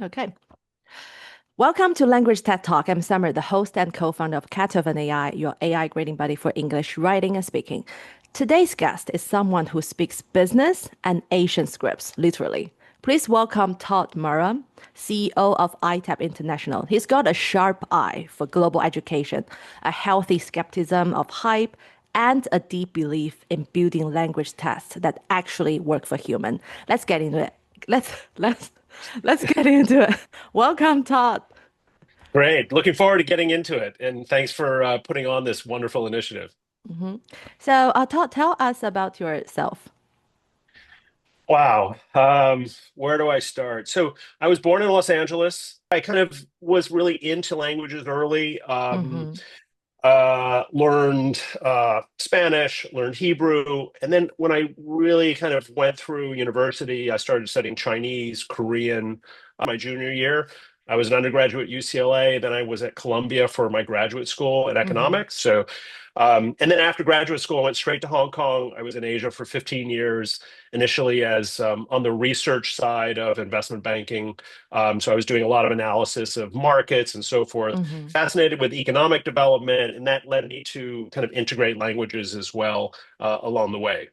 Okay. Welcome to Language TED Talk. I'm Summer, the host and co-founder of Cathoven AI, your AI grading buddy for English writing and speaking. Today's guest is someone who speaks business and Asian scripts, literally. Please welcome Todd Maurer, CEO of iTEP International. He's got a sharp eye for global education, a healthy skepticism of hype, and a deep belief in building language tests that actually work for human. Let's get into it. Let's get into it. Welcome, Todd. Great. Looking forward to getting into it. And thanks for putting on this wonderful initiative. So, Todd, tell us about yourself. Wow. Where do I start? So I was born in Los Angeles. I kind of was really into languages early. Hmm. Learned Spanish, learned Hebrew. And then when I really kind of went through university, I started studying Chinese, Korean, my junior year. I was an undergraduate at UCLA. Then I was at Columbia for my graduate school in Hmm. economics. And then after graduate school, I went straight to Hong Kong. I was in Asia for 15 years, initially as on the research side of investment banking. So I was doing a lot of analysis of markets and so forth, Hmm. fascinated with economic development, and that led me to kind of integrate languages as well along the way.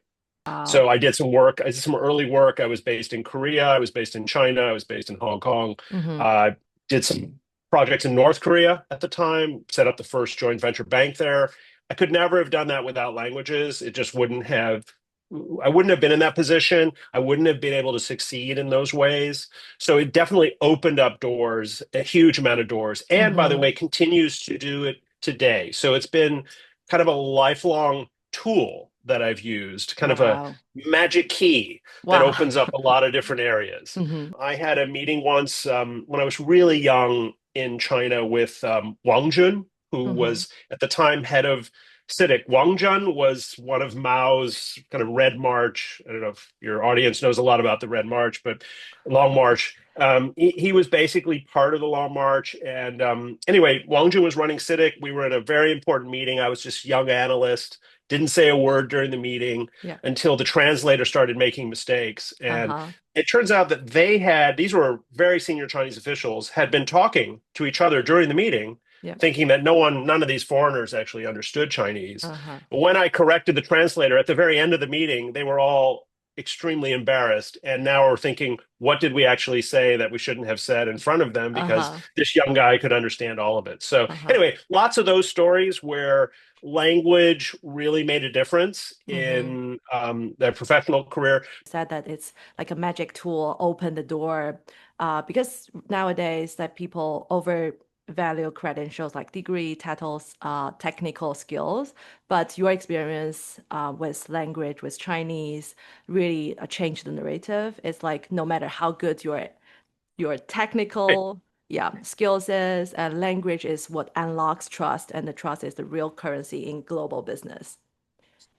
Wow. So I did some work. I did some early work. I was based in Korea. I was based in China. I was based in Hong Kong. Hmm. Uh, did some projects in North Korea at the time. Set up the first joint venture bank there. I could never have done that without languages. It just wouldn't have. I wouldn't have been in that position. I wouldn't have been able to succeed in those ways. So it definitely opened up doors, a huge amount of doors. And by the Hmm. way, continues to do it today. So it's been kind of a lifelong tool that I've used, kind of a Wow. magic key that Wow. opens up a lot of different areas. Hmm. I had a meeting once when I was really young in China with Wang Jun, who Hmm. was at the time head of CITIC. Wang Jun was one of Mao's kind of Red March. I don't know if your audience knows a lot about the Red March, but Long March. He was basically part of the Long March. And anyway, Wang Jun was running CITIC. We were at a very important meeting. I was just young analyst, didn't say a word during the meeting Yeah. until the translator started making mistakes. And Uh-huh. it turns out that these were very senior Chinese officials, had been talking to each other during the meeting, Yeah. thinking that none of these foreigners actually understood Chinese. Uh-huh. When I corrected the translator at the very end of the meeting, they were all extremely embarrassed. And now we're thinking, what did we actually say that we shouldn't have said in front of them? Because Uh-huh. this young guy could understand all of it. So, Uh-huh. anyway, lots of those stories where language really made a difference Hmm. in their professional career. Said that it's like a magic tool, open the door. Because nowadays that people overvalue credentials like degree, titles, technical skills. But your experience with language, with Chinese, really changed the narrative. It's like no matter how good your technical skills is, and language is what unlocks trust, and the trust is the real currency in global business.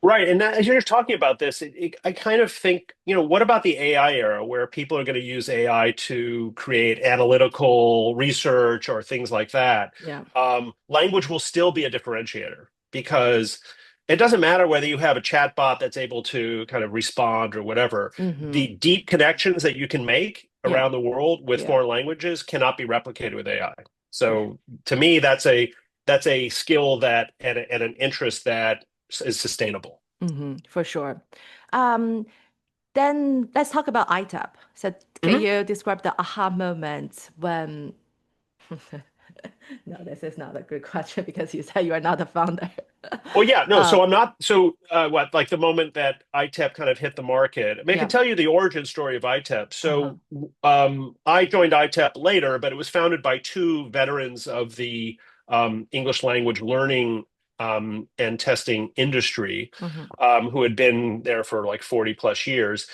Right. And as you're talking about this, I kind of think, what about the AI era where people are going to use AI to create analytical research or things like that? Yeah. Language will still be a differentiator because it doesn't matter whether you have a chatbot that's able to kind of respond or whatever. Hmm. The deep connections that you can make Yeah. around the world with Yeah. foreign languages cannot be replicated with AI. For sure. So to me, that's a skill that and an interest that is sustainable. For sure. Um, then let's talk about iTEP. So can Mhm. you describe the aha moment when no, this is not a good question because you said you are not the founder. Well, yeah, no. Uh, So I'm not. So what? Like the moment that iTEP kind of hit the market. I mean, I can yeah. tell you the origin story of iTEP. Uh-huh. So I joined iTEP later, but it was founded by two veterans of the English language learning and testing industry, Hmm. who had been there for like 40 plus years.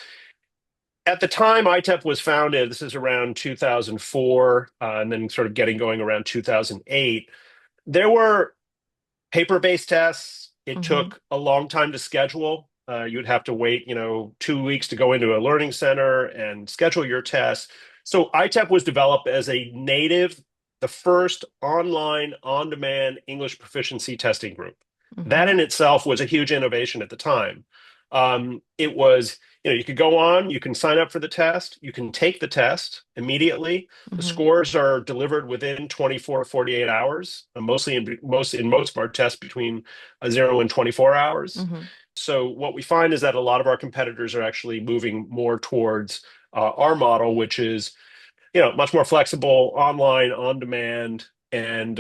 At the time iTEP was founded, this is around 2004, and then sort of getting going around 2008. There were paper-based tests. It Hmm. took a long time to schedule. You'd have to wait, 2 weeks to go into a learning center and schedule your tests. So iTEP was developed as a native, the first online, on-demand English proficiency testing group. That Hmm. in itself was a huge innovation at the time. It was you could go on, you can sign up for the test, you can take the test immediately. The Mm-hmm. scores are delivered within 24 48 hours, mostly in most of our tests between 0 and 24 hours. Mm-hmm. So what we find is that a lot of our competitors are actually moving more towards our model, which is much more flexible, online, on demand, and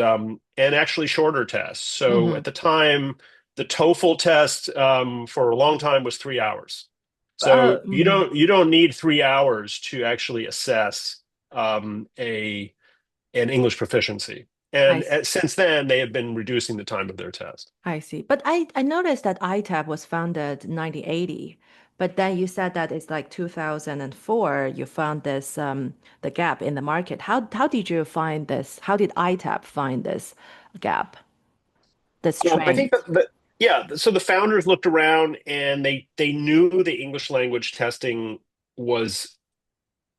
actually shorter tests. So Mm-hmm. at the time, the TOEFL test for a long time was 3 hours. So Mm-hmm. you don't need 3 hours to actually assess a an English proficiency. I And see. since then, they have been reducing the time of their test. I see. But I noticed that iTEP was founded 1980, but then you said that it's like 2004 you found this the gap in the market. How did you find this? How did iTEP find this gap, this I think trend? that yeah, so the founders looked around and they knew the English language testing was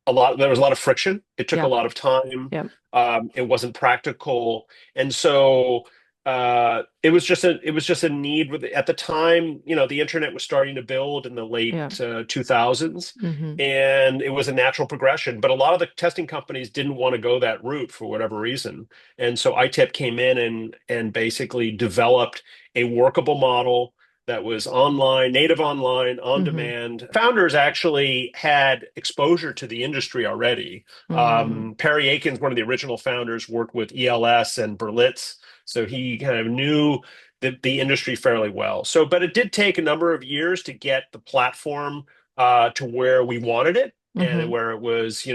there was a lot of friction. It took a Yeah. lot of time. Yeah. It wasn't practical. And so it was just a need at the time, the internet was starting to build in the late Yeah. 2000s, Mm-hmm. and it was a natural progression. But a lot of the testing companies didn't want to go that route for whatever reason. And so iTEP came in and basically developed a workable model that was online, native online, on Mm-hmm. demand. Founders actually had exposure to the industry already. Mm-hmm. Perry Aikens, one of the original founders, worked with ELS and Berlitz, so he kind of knew the industry fairly well. So, but it did take a number of years to get the platform to where we wanted it. And Mm-hmm. where it was,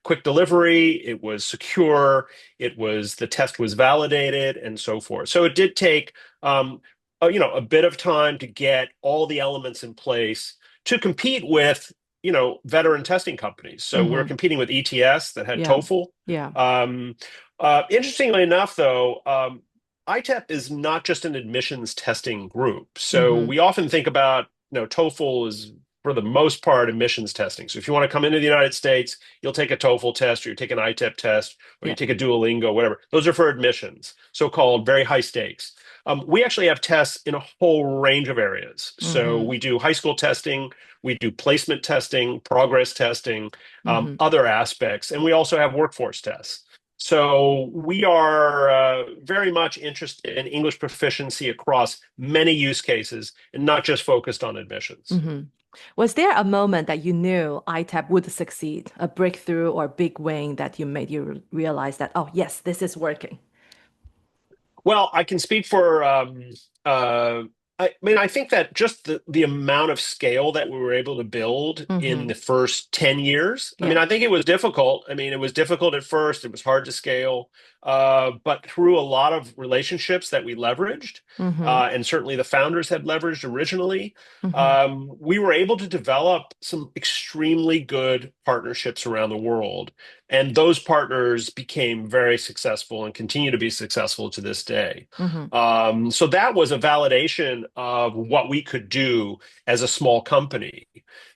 quick delivery, it was secure, the test was validated, and so forth. So it did take a bit of time to get all the elements in place to compete with, veteran testing companies. So we're Mm-hmm. competing with ETS that had Yeah. TOEFL. Yeah. Um, Interestingly enough, though, iTEP is not just an admissions testing group. So Mm-hmm. we often think about, TOEFL is for the most part admissions testing. So if you want to come into the United States, you'll take a TOEFL test, or you take an iTEP test, or you Yeah. take a Duolingo, whatever. Those are for admissions, so-called very high stakes. We actually have tests in a whole range of areas. So Mm-hmm. we do high school testing, we do placement testing, progress testing, Mm-hmm. other aspects, and we also have workforce tests. So we are very much interested in English proficiency across many use cases and not just focused on admissions. Mm-hmm. Was there a moment that you knew iTap would succeed, a breakthrough or big win that you made you realize that, oh, yes, this is working? Well, I can speak for uh, I think that just the amount of scale that we were able to build in Mm-hmm. the first 10 years. Yeah. I think it was difficult. It was difficult at first. It was hard to scale. But through a lot of relationships that we leveraged, Mm-hmm. and certainly the founders had leveraged originally, Mm-hmm. we were able to develop some extremely good partnerships around the world. And those partners became very successful and continue to be successful to this day. Mm-hmm. So that was a validation of what we could do as a small company.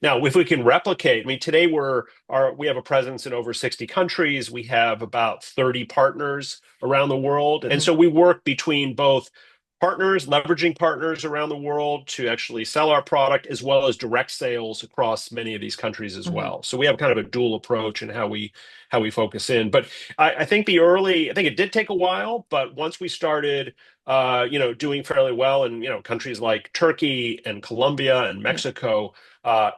Now, if we can replicate, today we have a presence in over 60 countries. We have about 30 partners around the world. And so we work between both partners, leveraging partners around the world to actually sell our product, as well as direct sales across many of these countries as Mm-hmm. well. So we have kind of a dual approach in how we focus in. But I think I think it did take a while, but once we started, doing fairly well in, countries like Turkey and Colombia and Yeah. Mexico,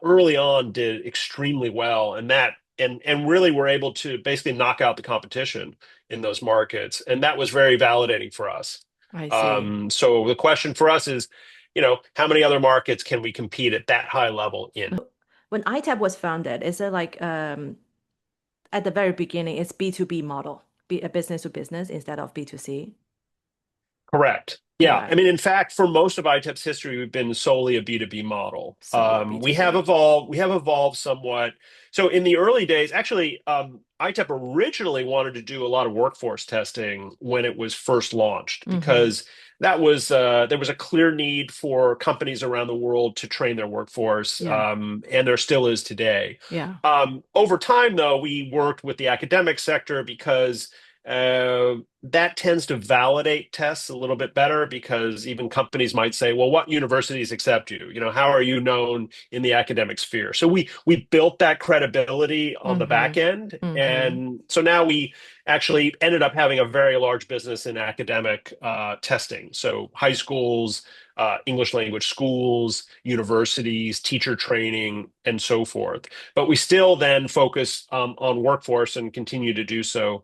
early on did extremely well. And really were able to basically knock out the competition in those markets. And that was very validating for us. I see. So the question for us is, how many other markets can we compete at that high level in? When iTap was founded, is it like at the very beginning, it's B2B model, be a business to business instead of B2C? Correct. Yeah. Correct. In fact, for most of iTEP's history, we've been solely a B2B model. Solely B2B. We have evolved somewhat. So in the early days, actually, iTEP originally wanted to do a lot of workforce testing when it was first launched, Mm-hmm. because there was a clear need for companies around the world to train their workforce, Yeah. and there still is today. Yeah. Over time, though, we worked with the academic sector because that tends to validate tests a little bit better because even companies might say, well, what universities accept you? You know, how are you known in the academic sphere? So we built that credibility on the Mm-hmm. back end. Mm-hmm. And so now we actually ended up having a very large business in academic testing. So high schools, English language schools, universities, teacher training, and so forth. But we still then focus on workforce and continue to do so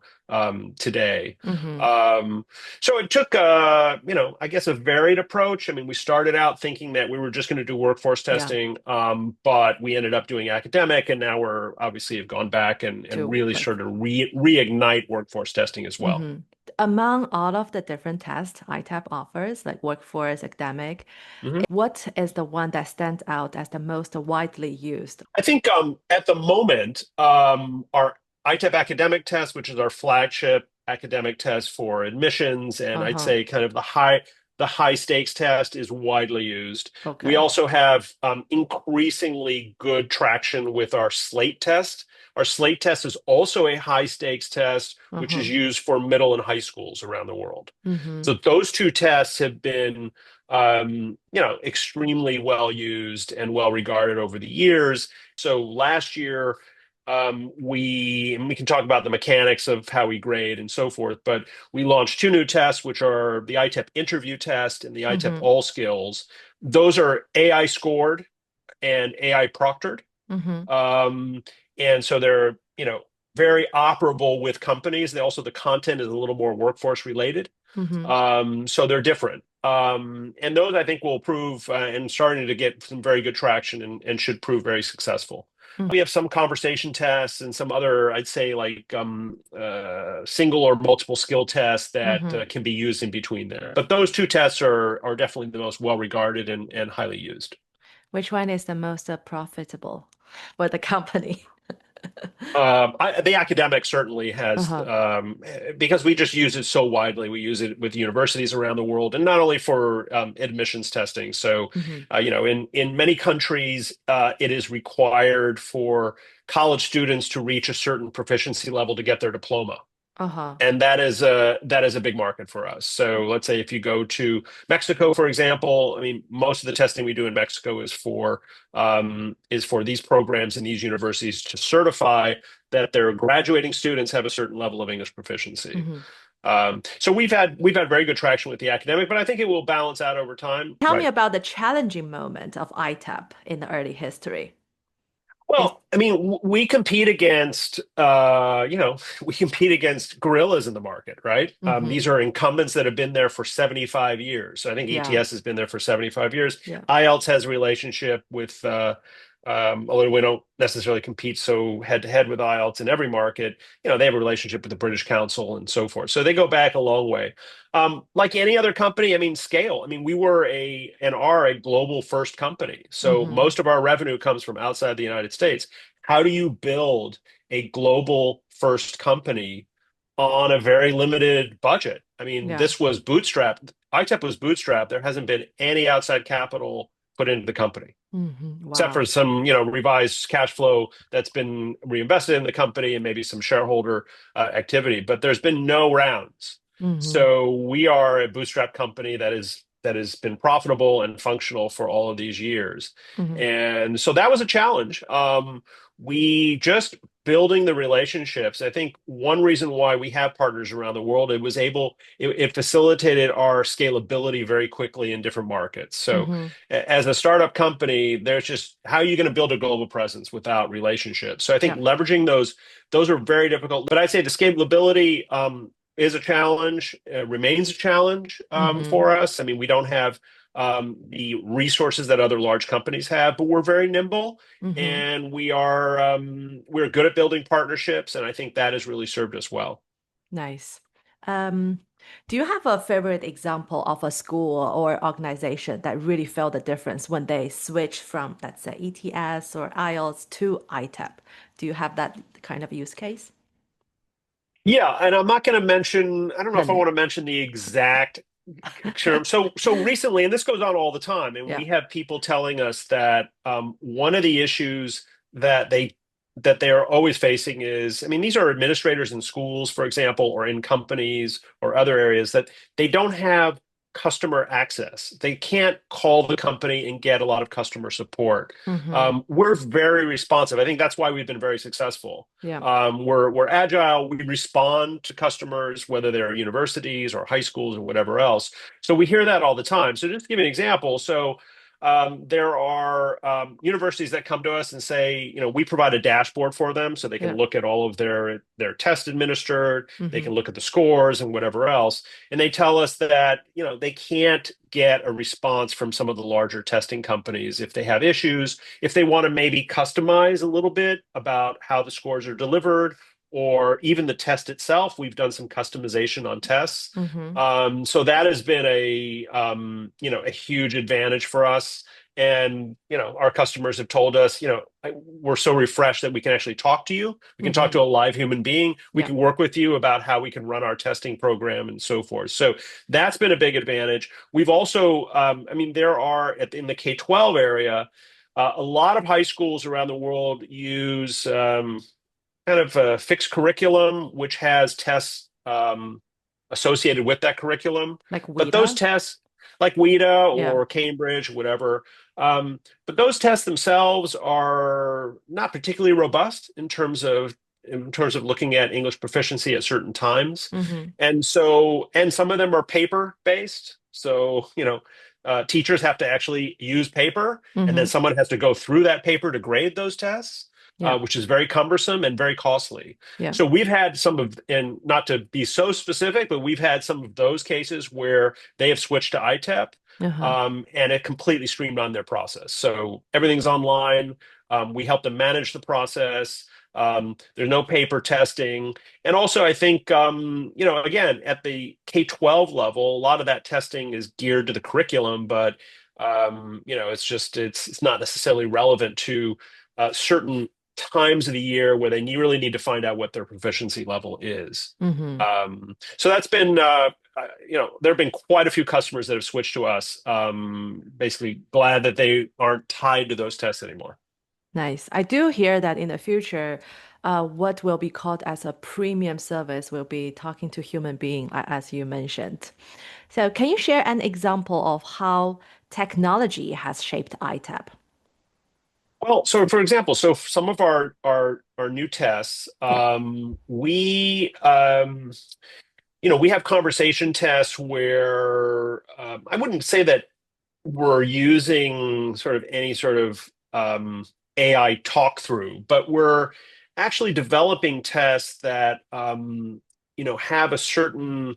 today. Mm-hmm. So it took, I guess a varied approach. I mean, we started out thinking that we were just going to do workforce Yeah. testing, but we ended up doing academic, and now we're obviously have gone back and To really like sort of reignite workforce testing as well. mm-hmm. Among all of the different tests iTEP offers, like workforce, academic, Mhm. what is the one that stands out as the most widely used? I think at the moment, our iTEP academic test, which is our flagship academic test for admissions, and I'd Uh-huh. say kind of the high stakes test is widely used. We Okay. also have increasingly good traction with our slate test. Our slate test is also a high stakes test, which Uh-huh. is used for middle and high schools around the world. Mm-hmm. So those two tests have been extremely well used and well regarded over the years. So last year, we can talk about the mechanics of how we grade and so forth, but we launched two new tests, which are the iTEP interview test and the iTEP Mm-hmm. all skills. Those are AI scored and AI proctored. Mm-hmm. Um, and so they're, very operable with companies. They also, the content is a little more workforce related. Mm-hmm. So they're different. And those I think will prove and starting to get some very good traction and should prove very successful. We have some conversation tests and some other, I'd say, like single or multiple skill tests that Mm-hmm. can be used in between there. But those two tests are definitely the most well regarded and highly used. Which one is the most profitable for the company? The academic certainly has, Uh-huh. because we just use it so widely. We use it with universities around the world, and not only for admissions testing. So, Mm-hmm. in many countries, it is required for college students to reach a certain proficiency level to get their diploma. Uh-huh. And that is a big market for us. So let's say if you go to Mexico, for example, I mean, most of the testing we do in Mexico is for these programs and these universities to certify that their graduating students have a certain level of English proficiency. Mm-hmm. So we've had very good traction with the academic, but I think it will balance out over time. Tell me Right. about the challenging moment of iTEP in the early history. Is Well, I mean, we compete against, we compete against gorillas in the market, right? mm-hmm. These are incumbents that have been there for 75 years. So I think Yeah. ETS has been there for 75 years. Yeah. IELTS has a relationship with, although we don't necessarily compete so head to head with IELTS in every market, they have a relationship with the British Council and so forth. So they go back a long way. Like any other company, I mean, scale. I mean, we were and are a global first company. So Mm-hmm. most of our revenue comes from outside the United States. How do you build a global first company on a very limited budget? I mean, Yeah. this was bootstrapped. iTEP was bootstrapped. There hasn't been any outside capital put into the company Mm-hmm. except for Wow. some, revised cash flow that's been reinvested in the company and maybe some shareholder activity. But there's been no rounds. Mm-hmm. So we are a bootstrap company that has been profitable and functional for all of these years. Mm-hmm. And so that was a challenge. We just building the relationships. I think one reason why we have partners around the world, it facilitated our scalability very quickly in different markets. So Mm-hmm. as a startup company, there's just how are you going to build a global presence without relationships? So I think Yeah. leveraging those are very difficult. But I'd say the scalability is a challenge, remains a challenge Mm-hmm. for us. I mean, we don't have the resources that other large companies have, but we're very nimble Mm-hmm. and we're good at building partnerships, and I think that has really served us well. Nice. Um, do you have a favorite example of a school or organization that really felt the difference when they switched from, let's say, ETS or IELTS to iTEP? Do you have that kind of use case? Yeah, and I'm not going to mention. I don't know The if I name. want to mention the exact term. So recently, and this goes on all the time, and we Yeah. have people telling us that one of the issues that that they are always facing is, I mean, these are administrators in schools, for example, or in companies or other areas that they don't have customer access. They can't call the company and get a lot of customer support. Mm-hmm. We're very responsive. I think that's why we've been very successful. Yeah. We're agile. We respond to customers, whether they're universities or high schools or whatever else. So we hear that all the time. So just to give you an example, there are universities that come to us and say, we provide a dashboard for them so they can Yeah. look at all of their tests administered, they Mm-hmm. can look at the scores and whatever else. And they tell us that, they can't get a response from some of the larger testing companies if they have issues, if they want to maybe customize a little bit about how the scores are delivered or even the test itself. We've done some customization on tests. Mm-hmm. So that has been a huge advantage for us. And, our customers have told us, we're so refreshed that we can actually talk to you. We can talk Mm-hmm. to a live human being. We Yeah. can work with you about how we can run our testing program and so forth. So that's been a big advantage. We've also, there are in the K-12 area, a lot of high schools around the world use kind of a fixed curriculum, which has tests associated with that curriculum. Like But those WIDA. tests, like WIDA Yeah. or Cambridge, whatever, but those tests themselves are not particularly robust in terms of looking at English proficiency at certain times. Mm-hmm. And some of them are paper based. So, teachers have to actually use paper, and then Mm-hmm. someone has to go through that paper to grade those tests, Yeah. which is very cumbersome and very costly. Yeah. So we've had and not to be so specific, but we've had some of those cases where they have switched to iTEP, Uh-huh. and it completely streamlined their process. So everything's online. We help them manage the process. There's no paper testing. And also, I think, again, at the K-12 level, a lot of that testing is geared to the curriculum, but, it's not necessarily relevant to certain times of the year where they really need to find out what their proficiency level is. Mm-hmm. So that's been, there have been quite a few customers that have switched to us, basically glad that they aren't tied to those tests anymore. Nice. I do hear that in the future, what will be called as a premium service will be talking to human being, as you mentioned. So, can you share an example of how technology has shaped iTAP? Well, so for example, so some of our new tests, Yeah. we have conversation tests where I wouldn't say that we're using sort of any sort of AI talk through, but we're actually developing tests that have a certain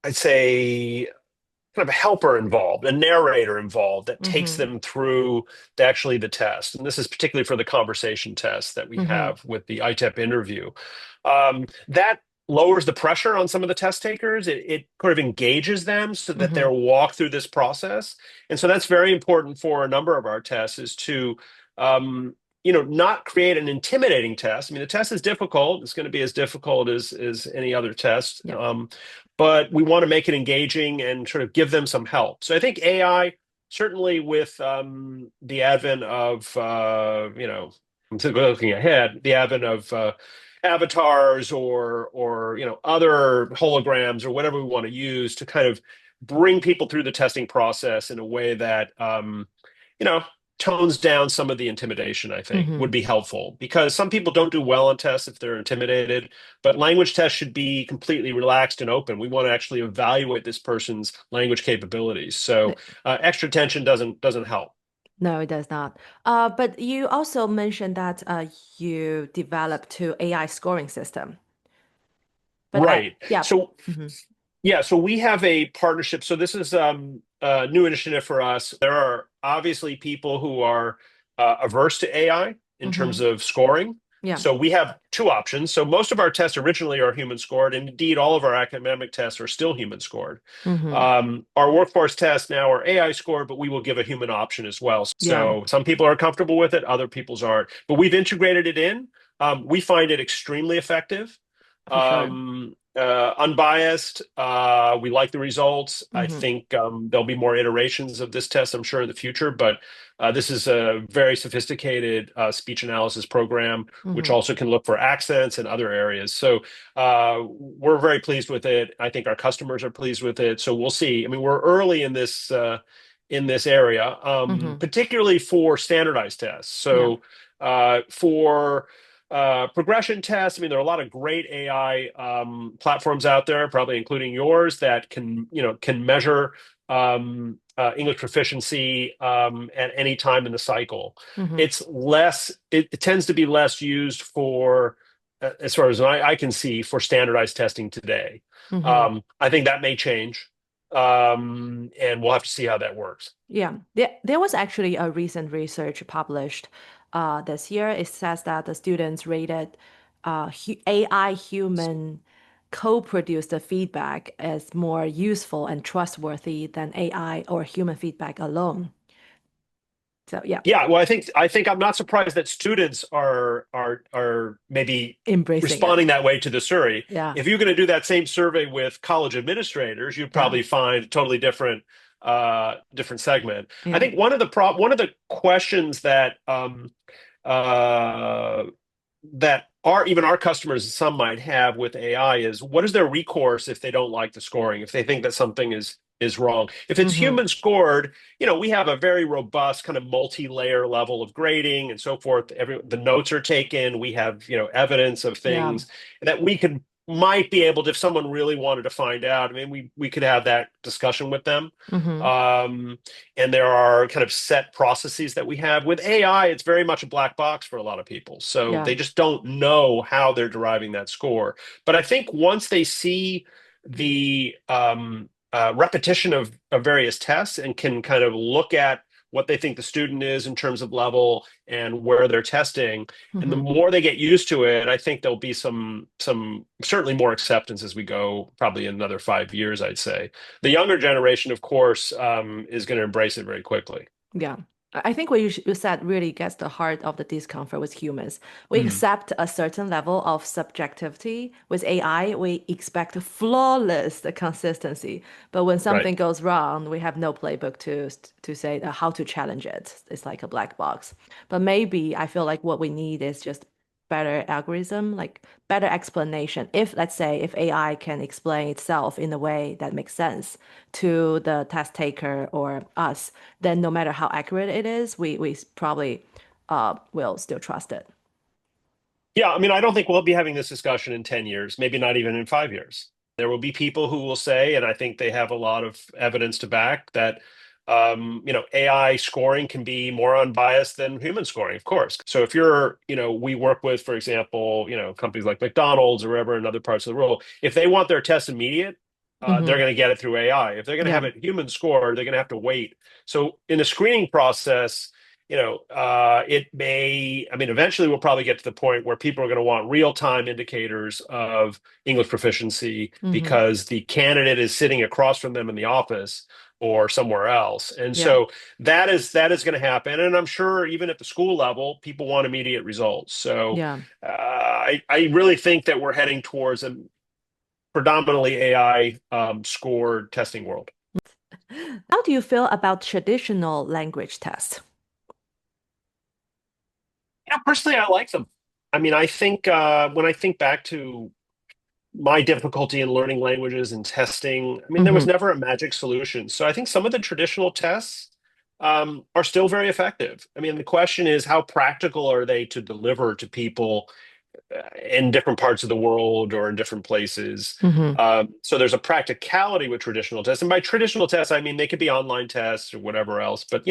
I'd say kind of a helper involved, a narrator involved that takes Mm-hmm. them through the test. And this is particularly for the conversation test that we Mm-hmm. have with the iTEP interview. That lowers the pressure on some of the test takers. It kind of engages them so that Mm-hmm. they'll walk through this process. And so that's very important for a number of our tests is to, not create an intimidating test. I mean, the test is difficult. It's going to be as difficult as any other test. Yeah. But we want to make it engaging and sort of give them some help. So I think AI, certainly with the advent of, I'm looking ahead, the advent of avatars or other holograms or whatever we want to use to kind of bring people through the testing process in a way that you know tones down some of the intimidation, I think Mm-hmm. would be helpful because some people don't do well on tests if they're intimidated, but language tests should be completely relaxed and open. We want to actually evaluate this person's language capabilities, so extra tension doesn't help. No, it does not. But you also mentioned that you developed two AI scoring system. But Right. yeah. So Mm-hmm. yeah, so we have a partnership. So this is a new initiative for us. There are obviously people who are averse to AI in terms Mm-hmm. of scoring. Yeah. So we have two options. So most of our tests originally are human scored, and indeed all of our academic tests are still human scored. Mm-hmm. Our workforce tests now are AI scored, but we will give a human option as well. Yeah, So some people are comfortable with it, other people's aren't. But we've integrated it in. We find it extremely effective. for sure. unbiased. We like the results. I Mm-hmm. think there'll be more iterations of this test, I'm sure, in the future. But this is a very sophisticated speech analysis program, which Mm-hmm. also can look for accents and other areas. So we're very pleased with it. I think our customers are pleased with it. So we'll see. I mean, we're early in this area, Mm-hmm. particularly for standardized tests. Yeah. So for progression tests. I mean, there are a lot of great AI platforms out there, probably including yours, that can measure English proficiency at any time in the cycle. Mm-hmm. It's less. It tends to be less used for, as far as I can see, for standardized testing today. Mm-hmm. I think that may change, and we'll have to see how that works. Yeah, there was actually a recent research published this year. It says that the students rated AI human co-produced feedback as more useful and trustworthy than AI or human feedback alone. So yeah, Yeah, well, I think I'm not surprised that students are maybe embracing it. responding that way to the survey. Yeah, If you're going to do that same survey with college administrators, you'd yeah, probably find a totally different segment. I yeah. think one of the questions uh, that our customers, some might have with AI, is what is their recourse if they don't like the scoring, if they think that something is wrong. If it's Mm-hmm. human scored, we have a very robust kind of multi-layer level of grading and so forth. The notes are taken. We have, evidence of Yeah. things that we could might be able to, if someone really wanted to find out. I mean, we could have that discussion with them. Mm-hmm. Um, and there are kind of set processes that we have. With AI, it's very much a black box for a lot of people. So Yeah. they just don't know how they're deriving that score. But I think once they see the repetition of various tests and can kind of look at what they think the student is in terms of level and where they're testing, and the Mm-hmm. more they get used to it, I think there'll be some certainly more acceptance as we go, probably in another 5 years, I'd say. The younger generation, of course, is going to embrace it very quickly. Yeah. I think what you said really gets the heart of the discomfort with humans. We Mm, accept a certain level of subjectivity. With AI, we expect flawless consistency. But when right. something goes wrong, we have no playbook to say how to challenge it. It's like a black box. But maybe I feel like what we need is just better algorithm, like better explanation. If, let's say, if AI can explain itself in a way that makes sense to the test taker or us, then no matter how accurate it is, we probably will still trust it. Yeah, I mean, I don't think we'll be having this discussion in 10 years, maybe not even in 5 years. There will be people who will say, and I think they have a lot of evidence to back that, AI scoring can be more unbiased than human scoring, of course. So if we work with, for example, companies like McDonald's or wherever in other parts of the world, if they want their test immediate, they're Hmm. going to get it through AI. If they're going to have Yeah. it human scored, they're going to have to wait. So in the screening process, it may, I mean, eventually we'll probably get to the point where people are going to want real-time indicators of English proficiency Hmm. because the candidate is sitting across from them in the office or somewhere else. And Yeah. so that is going to happen. And I'm sure even at the school level, people want immediate results. So Yeah. I really think that we're heading towards a predominantly AI scored testing world. How do you feel about traditional language tests? Yeah, personally, I like them. I mean, I think when I think back to my difficulty in learning languages and testing, I mean, there was Hmm. never a magic solution. So I think some of the traditional tests are still very effective. I mean, the question is, how practical are they to deliver to people in different parts of the world or in different places? Hmm. So there's a practicality with traditional tests, and by traditional tests, I mean they could be online tests or whatever else. But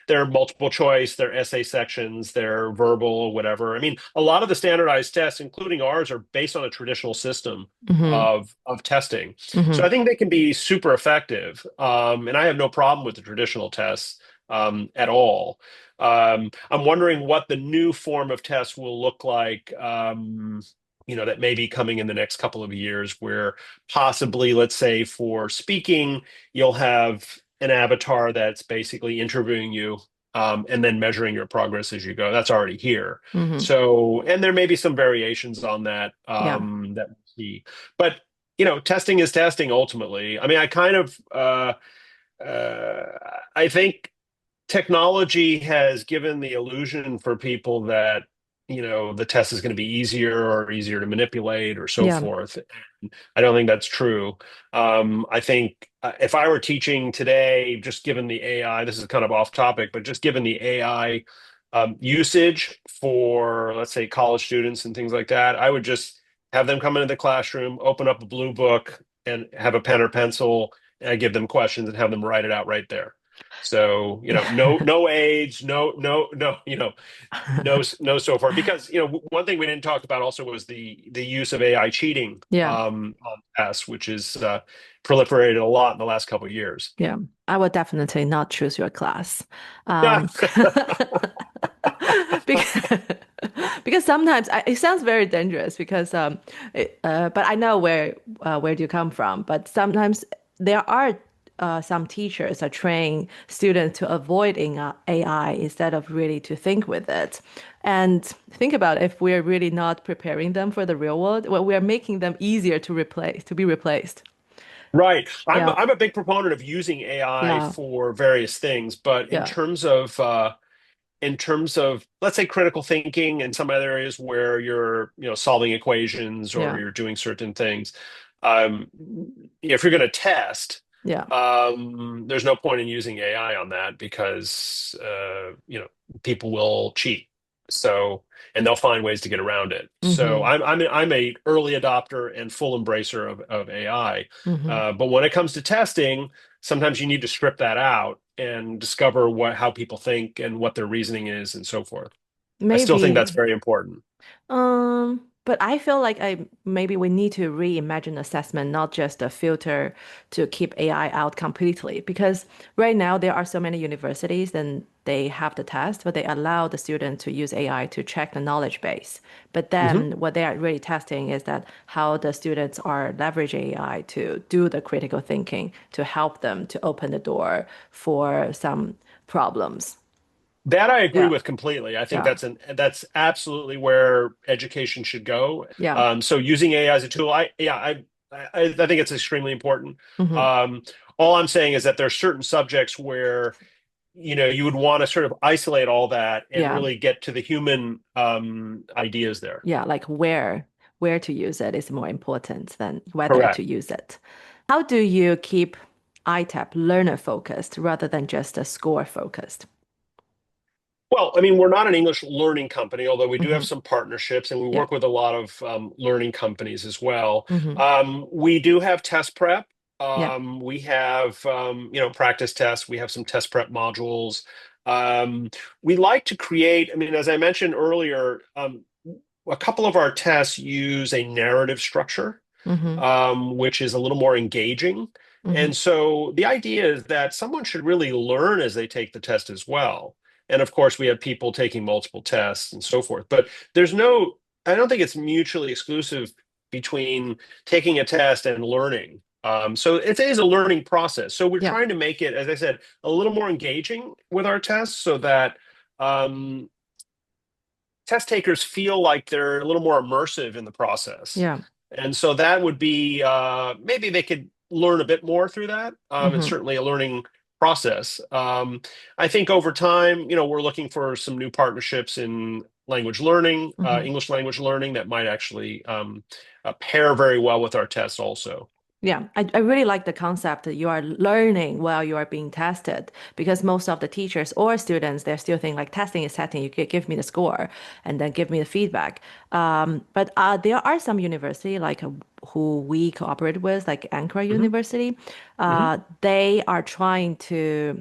they're multiple choice, they're essay sections, they're verbal, whatever. I mean, a lot of the standardized tests, including ours, are based on a traditional system Hmm. of testing. So Hmm. I think they can be super effective, and I have no problem with the traditional tests at all. I'm wondering what the new form of test will look like. That may be coming in the next couple of years, where possibly, let's say, for speaking, you'll have an avatar that's basically interviewing you, and then measuring your progress as you go. That's already here. Hmm. So, and there may be some variations on that Yeah. key. But testing is testing ultimately. I mean, uh, I think technology has given the illusion for people that the test is going to be easier or easier to manipulate or so Yeah. forth. I don't think that's true. I think if I were teaching today, just given the AI, this is kind of off topic, but just given the AI usage for, let's say, college students and things like that, I would just have them come into the classroom, open up a blue book, and have a pen or pencil, and I give them questions and have them write it out right there. So, no aids, no so forth. Because, one thing we didn't talk about also was the use of AI cheating Yeah. on tests, which is proliferated a lot in the last couple of years. Yeah. I would definitely not choose your class. Yeah. Um, because, because sometimes it sounds very dangerous because but I know where do you come from, but sometimes there are some teachers are training students to avoid AI instead of really to think with it. And think about if we're really not preparing them for the real world, well, we are making them easier to be replaced. Right. I'm Yeah, I'm a big proponent of using AI yeah, for various things, but in yeah, terms of let's say critical thinking and some other areas where you're solving equations or yeah, you're doing certain things, um, if you're going to test, yeah. there's no point in using AI on that because people will cheat, so and they'll find ways to get around it. So Mm-hmm. I'm a early adopter and full embracer of AI, Mm-hmm. but when it comes to testing, sometimes you need to strip that out and discover how people think and what their reasoning is and so forth. I still think that's Maybe. very important. But I feel like I maybe we need to reimagine assessment, not just a filter to keep AI out completely. Because right now there are so many universities and they have the test, but they allow the student to use AI to check the knowledge base. But Mhm. then what they are really testing is that how the students are leveraging AI to do the critical thinking to help them to open the door for some problems. That I agree Yeah, with completely. I think yeah, that's absolutely where education should go. yeah. So using AI as a tool, I think it's extremely important. Hmm. Um, all I'm saying is that there are certain subjects where you would want to sort of isolate all that and Yeah. really get to the human ideas there. Yeah, like where to use it is more important than whether to Correct. use it. How do you keep iTEP learner focused rather than just a score focused? Well, I mean, we're not an English learning company, although we do have Hmm. some partnerships and we Yeah. work with a lot of learning companies as well. Hmm. We do have test prep. Yeah. We have, practice tests. We have some test prep modules. Um, we like to create, I mean, as I mentioned earlier, a couple of our tests use a narrative structure, Hmm. which is a little more engaging. Hmm. And so the idea is that someone should really learn as they take the test as well. And of course, we have people taking multiple tests and so forth. But I don't think it's mutually exclusive between taking a test and learning. So it is a learning process. So we're Yeah. trying to make it, as I said, a little more engaging with our tests so that um, test takers feel like they're a little more immersive in the process. Yeah. And so that would be maybe they could learn a bit more through that. It's Hmm. certainly a learning process. I think over time, we're looking for some new partnerships in language learning, Hmm. English language learning that might actually pair very well with our tests also. Yeah, I really like the concept that you are learning while you are being tested because most of the teachers or students, they're still thinking like testing is testing. You could give me the score and then give me the feedback. But there are some university like who we cooperate with, like Ankara Hmm. University. Hmm. They are trying to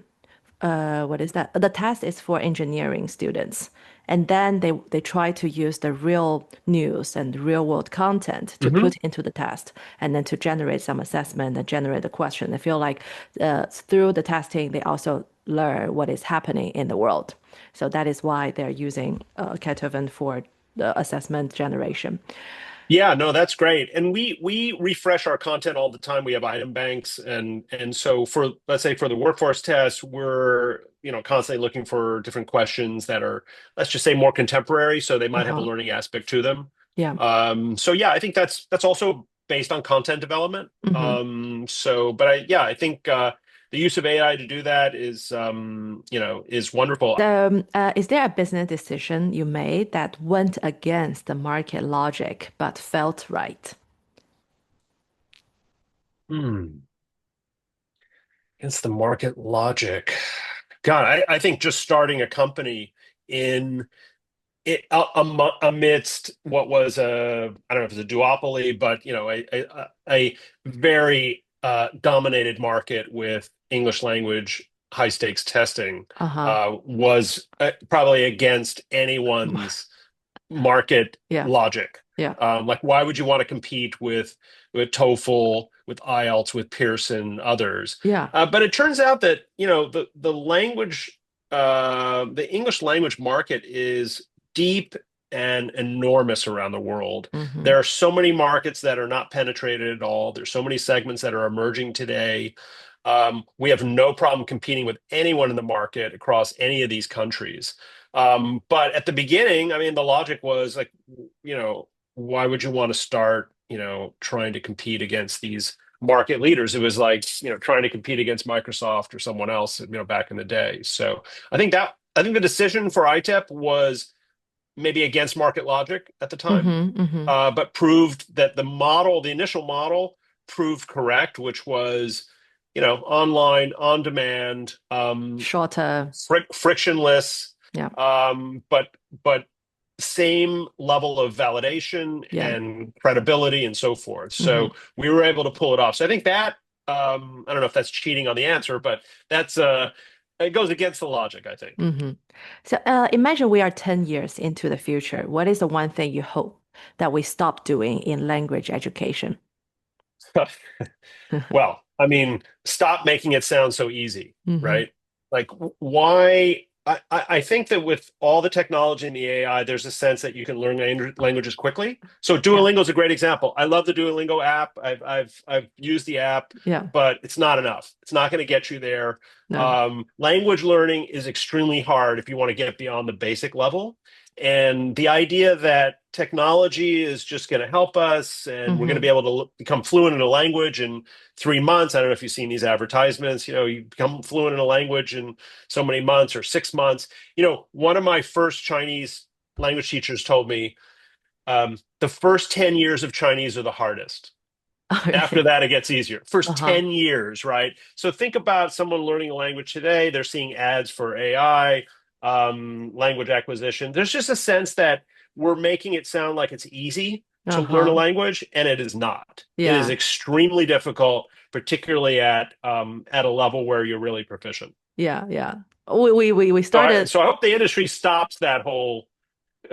what is that? The test is for engineering students. And then they try to use the real news and real world content to Hmm. put into the test and then to generate some assessment and generate the question. I feel like through the testing, they also learn what is happening in the world. So that is why they're using Cathoven for the assessment generation. Yeah, no, that's great. And we refresh our content all the time. We have item banks and so for let's say for the workforce test, we're constantly looking for different questions that are, let's just say, more contemporary, so they might have a Uh-huh. learning aspect to them. Yeah. So yeah, I think that's also based on content development. Hmm. But I think the use of AI to do that is is wonderful. Is there a business decision you made that went against the market logic but felt right? Hmm. It's the market logic. God, I think just starting a company in amidst what was I don't know if it's a duopoly, but a very dominated market with English language high stakes testing Uh-huh. was probably against anyone's market Yeah. logic. Yeah. Like, why would you want to compete with TOEFL, with IELTS, with Pearson, others? Yeah. But it turns out that the English language market is deep and enormous around the world. Hmm. There are so many markets that are not penetrated at all. There's so many segments that are emerging today. We have no problem competing with anyone in the market across any of these countries. But at the beginning, I mean, the logic was like, why would you want to start, trying to compete against these market leaders? It was like, trying to compete against Microsoft or someone else, back in the day. So I think the decision for iTEP was maybe against market logic at the time, Hmm. Hmm. but proved that the initial model proved correct, which was, online, on demand, Shorter. frictionless, Yeah. but same level of validation Yeah. and credibility and so forth. Hmm. So we were able to pull it off. So I think that I don't know if that's cheating on the answer, but that's it goes against the logic, I think. Hmm. So imagine we are 10 years into the future. What is the one thing you hope that we stop doing in language education? Well, I mean, stop making it sound so easy, Hmm. right? Like, why? I think that with all the technology and the AI, there's a sense that you can learn languages quickly. So Yeah. Duolingo is a great example. I love the Duolingo app. I've used the app, Yeah. but it's not enough. It's not going to get you there. No. Language learning is extremely hard if you want to get beyond the basic level. And the idea that technology is just going to help us and we're going to be Hmm. able to become fluent in a language in 3 months. I don't know if you've seen these advertisements, you become fluent in a language in so many months or 6 months. One of my first Chinese language teachers told me the first 10 years of Chinese are the hardest. Oh, After really? that, it gets easier. First Uh-huh. 10 years, right? So think about someone learning a language today. They're seeing ads for AI, language acquisition. There's just a sense that we're making it sound like it's easy to learn a Uh-huh. language, and it is not. It is Yeah. extremely difficult, particularly at a level where you're really proficient. Yeah. Yeah. We So I started. so I hope the industry stops that whole.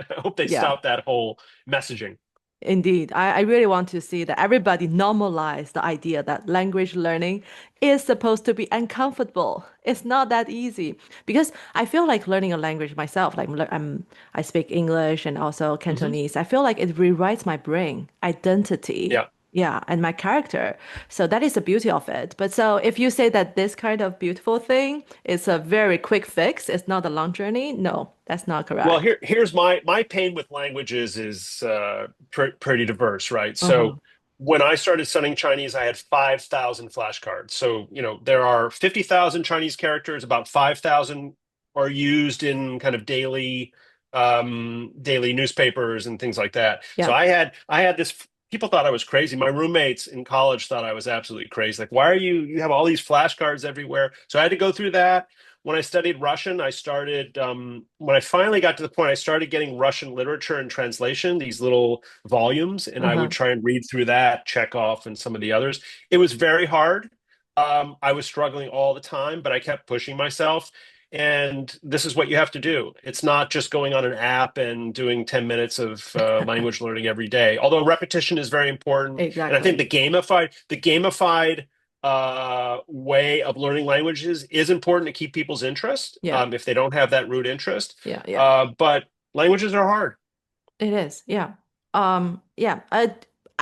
I hope they Yeah. stop that whole messaging. Indeed, I really want to see that everybody normalize the idea that language learning is supposed to be uncomfortable. It's not that easy because I feel like learning a language myself, I speak English and also Hmm. Cantonese. I feel like it rewrites my brain identity, Yeah. yeah, and my character. So that is the beauty of it. But so if you say that this kind of beautiful thing is a very quick fix, it's not a long journey, no, that's not Well, correct. here's my pain with languages is pretty diverse, right? Uh-huh. So when I started studying Chinese, I had 5,000 flashcards. So, there are 50,000 Chinese characters, about 5,000 are used in kind of daily newspapers and things like that. So Yeah. I had this. People thought I was crazy. My roommates in college thought I was absolutely crazy. Like, why are you have all these flashcards everywhere? So I had to go through that. When I studied Russian, I started, when I finally got to the point, I started getting Russian literature and translation, these little volumes, and I would Uh-huh. try and read through that, Chekhov and some of the others. It was very hard. I was struggling all the time, but I kept pushing myself. And this is what you have to do. It's not just going on an app and doing 10 minutes of language learning every day, although repetition is very important. And I think Exactly. the gamified way of learning languages is important to keep people's interest Yeah. if they don't have that root interest. Yeah. Yeah. But languages are hard. It is. Yeah. Yeah.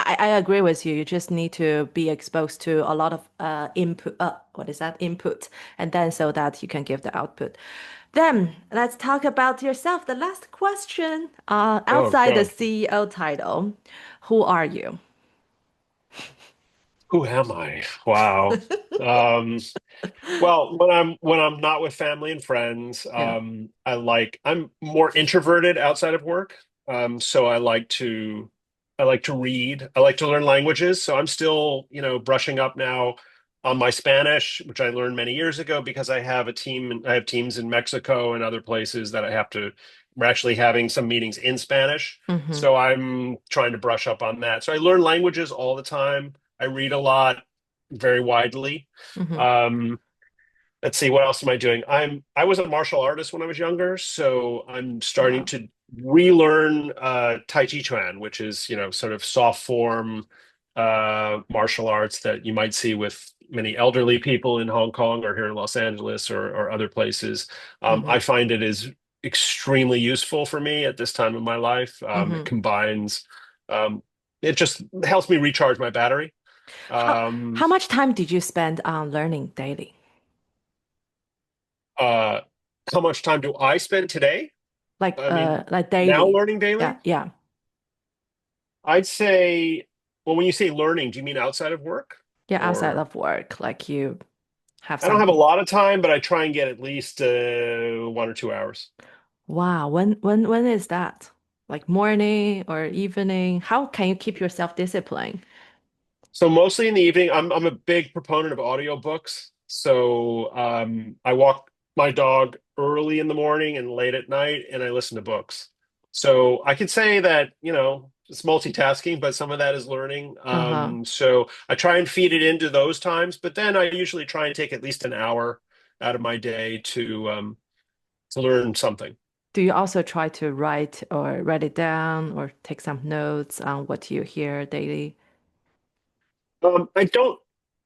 I agree with you. You just need to be exposed to a lot of input. What is that? Input, and then so that you can give the output. Then let's talk about yourself. The last question. Oh, Outside the God. CEO title, who are you? Who am I? Wow. Um, well, when I'm not with family and friends, Yeah. I'm more introverted outside of work. So I like to read. I like to learn languages. So I'm still, brushing up now on my Spanish, which I learned many years ago because I have teams in Mexico and other places that we're actually having some meetings in Spanish. Mm-hmm. So I'm trying to brush up on that. So I learn languages all the time. I read a lot, very widely. Mm-hmm. Um, let's see, what else am I doing? I was a martial artist when I was younger, so I'm starting Wow. to relearn Tai Chi Chuan, which is, sort of soft form martial arts that you might see with many elderly people in Hong Kong or here in Los Angeles or other places. Mm-hmm. I find it is extremely useful for me at this time of my life. It Mm-hmm. combines, um, it just helps me recharge my battery. How Um, how much time did you spend on learning daily? uh, how much time do I spend today? I mean, Like now daily. learning Yeah, daily? yeah. I'd say, well, when you say learning, do you mean outside of work? Yeah, outside Or of work, like you have I don't have a something. lot of time, but I try and get at least 1 or 2 hours. Wow, when is that? Like morning or evening? How can you keep yourself disciplined? So mostly in the evening, I'm a big proponent of audiobooks. So I walk my dog early in the morning and late at night, and I listen to books. So I could say that, it's multitasking, but some of that is learning. Uh-huh. So I try and feed it into those times, but then I usually try and take at least an hour out of my day to learn something. Do you also try to write it down or take some notes on what you hear daily? Um, I don't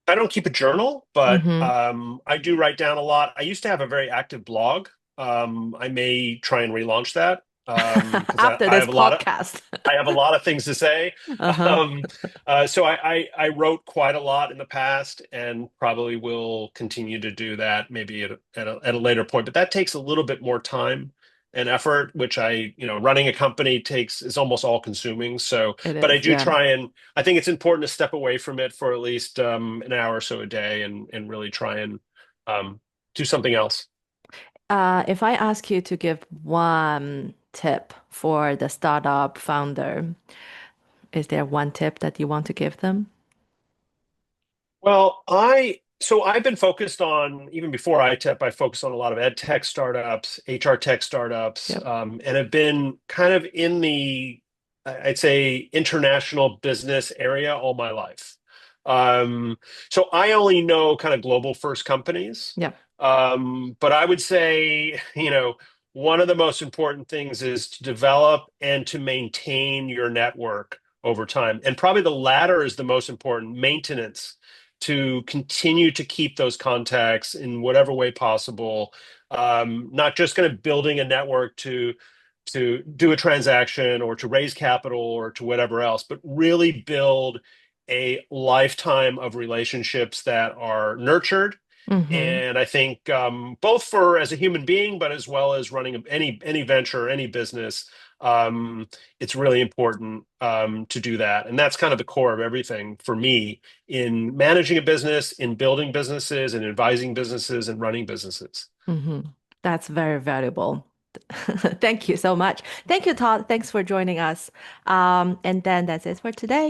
I don't keep a journal, but Mm-hmm. I do write down a lot. I used to have a very active blog. I may try and relaunch that because After I this have a lot of podcast. I have a lot of things to say. Uh-huh. Um, so I wrote quite a lot in the past and probably will continue to do that maybe at a later point. But that takes a little bit more time and effort, which running a company is almost all consuming. So, It but I is, do yeah. try and I think it's important to step away from it for at least an hour or so a day and really try and um, do something else. If I ask you to give one tip for the startup founder, is there one tip that you want to give them? Well, I've been focused on even before iTEP, I focused on a lot of ed tech startups, HR tech startups, Yep. and have been kind of in I'd say, international business area all my life. So I only know kind of global first companies. Yep. But I would say, one of the most important things is to develop and to maintain your network over time. And probably the latter is the most important, maintenance to continue to keep those contacts in whatever way possible. Not just kind of building a network to do a transaction or to raise capital or to whatever else, but really build a lifetime of relationships that are nurtured. Mm-hmm. And I think both for as a human being, but as well as running any venture, any business, it's really important to do that. And that's kind of the core of everything for me in managing a business, in building businesses, and advising businesses and running businesses. Mm-hmm. That's very valuable. Thank you so much. Thank you, Todd. Thanks for joining us. And then that's it for today.